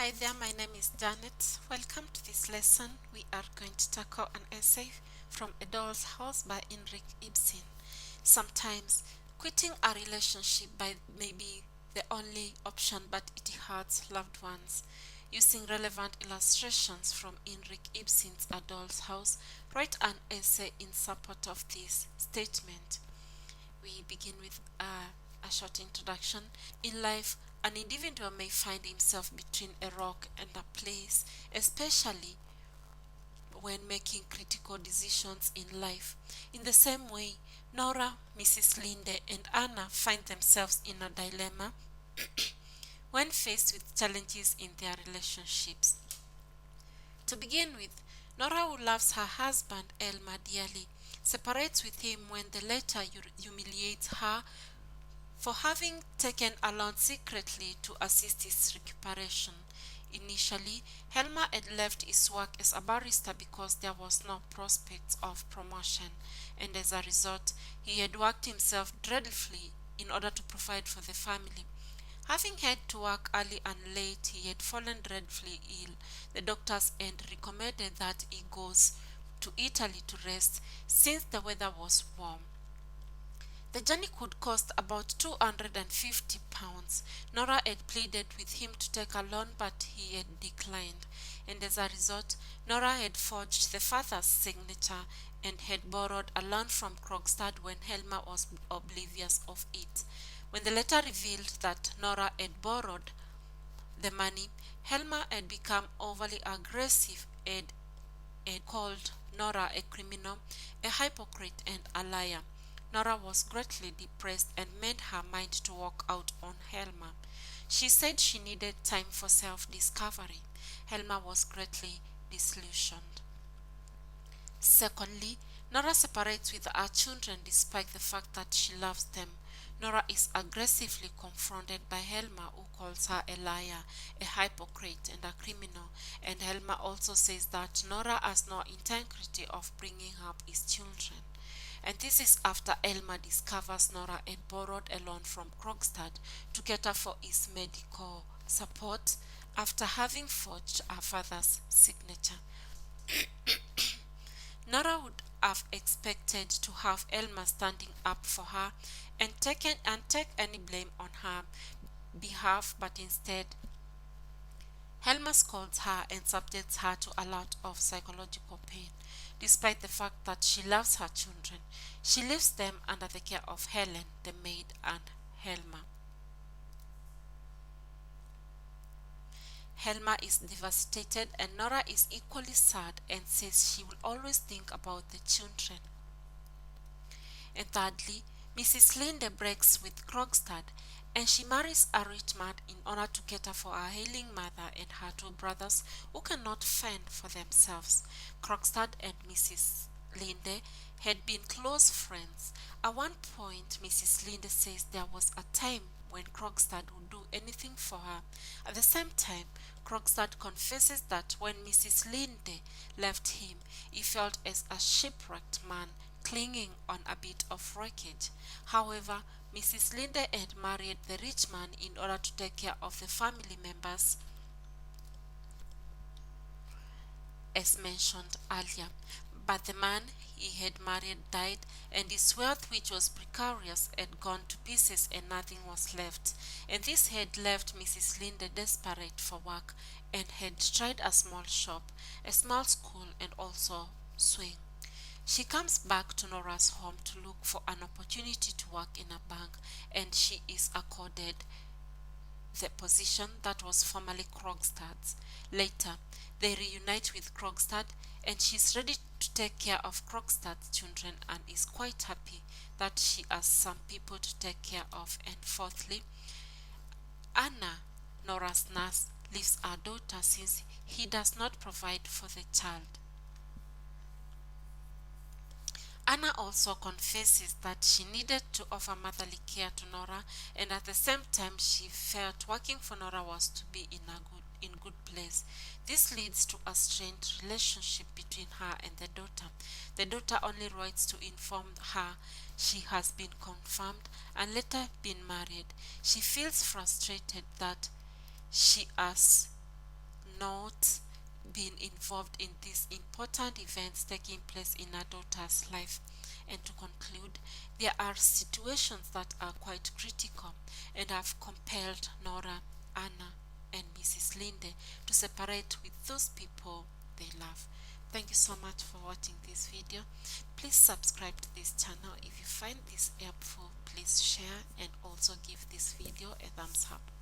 Hi there, my name is Janet. Welcome to this lesson. We are going to tackle an essay from A Doll's House by Henrik Ibsen. Sometimes quitting a relationship may be the only option, but it hurts loved ones. Using relevant illustrations from Henrik Ibsen's A Doll's House, write an essay in support of this statement. We begin with a short introduction. In life, an individual may find himself between a rock and a place, especially when making critical decisions in life. In the same way, Nora, Mrs. Linde, and Anna find themselves in a dilemma when faced with challenges in their relationships. To begin with, Nora, who loves her husband Elmer dearly, separates with him when the latter humiliates her for having taken a loan secretly to assist his recuperation. Initially, Helmer had left his work as a barrister because there was no prospect of promotion, and as a result, he had worked himself dreadfully in order to provide for the family. Having had to work early and late, he had fallen dreadfully ill. The doctors had recommended that he goes to Italy to rest since the weather was warm. The journey could cost about £250. Nora had pleaded with him to take a loan, but he had declined, and as a result, Nora had forged the father's signature and had borrowed a loan from Krogstad when Helmer was oblivious of it. When the letter revealed that Nora had borrowed the money, Helmer had become overly aggressive and had called Nora a criminal, a hypocrite, and a liar. Nora was greatly depressed and made her mind to walk out on Helmer. She said she needed time for self-discovery. Helmer was greatly disillusioned. Secondly, Nora separates with her children despite the fact that she loves them. Nora is aggressively confronted by Helmer, who calls her a liar, a hypocrite, and a criminal, and Helmer also says that Nora has no integrity of bringing up his children. And this is after Elmer discovers Nora had borrowed a loan from Krogstad to cater for his medical support after having forged her father's signature. Nora would have expected to have Elmer standing up for her and take any blame on her behalf, but instead Helmer scolds her and subjects her to a lot of psychological pain. Despite the fact that she loves her children, she leaves them under the care of Helen, the maid, and Helmer. Helmer is devastated and Nora is equally sad and says she will always think about the children. And thirdly, Mrs. Linde breaks with Krogstad and she marries a rich man in order to cater for her ailing mother and her two brothers who cannot fend for themselves. Krogstad and Mrs. Linde had been close friends. At one point, Mrs. Linde says there was a time when Krogstad would do anything for her. At the same time, Krogstad confesses that when Mrs. Linde left him, he felt as a shipwrecked man clinging on a bit of wreckage. However, Mrs. Linde had married the rich man in order to take care of the family members, as mentioned earlier. But the man he had married died, and his wealth, which was precarious, had gone to pieces and nothing was left. And this had left Mrs. Linde desperate for work and had tried a small shop, a small school, and also sewing. She comes back to Nora's home to look for an opportunity to work in a bank, and she is accorded the position that was formerly Krogstad's. Later, they reunite with Krogstad, and she is ready to take care of Krogstad's children and is quite happy that she has some people to take care of. And fourthly, Anna, Nora's nurse, leaves her daughter since he does not provide for the child. Anna also confesses that she needed to offer motherly care to Nora, and at the same time she felt working for Nora was to be in good place. This leads to a strained relationship between her and the daughter. The daughter only writes to inform her she has been confirmed and later been married. She feels frustrated that she has not been involved in these important events taking place in our daughter's life. And to conclude, there are situations that are quite critical and have compelled Nora, Anna, and Mrs. Linde to separate with those people they love. Thank you so much for watching this video. Please subscribe to this channel. If you find this helpful, please share and also give this video a thumbs up.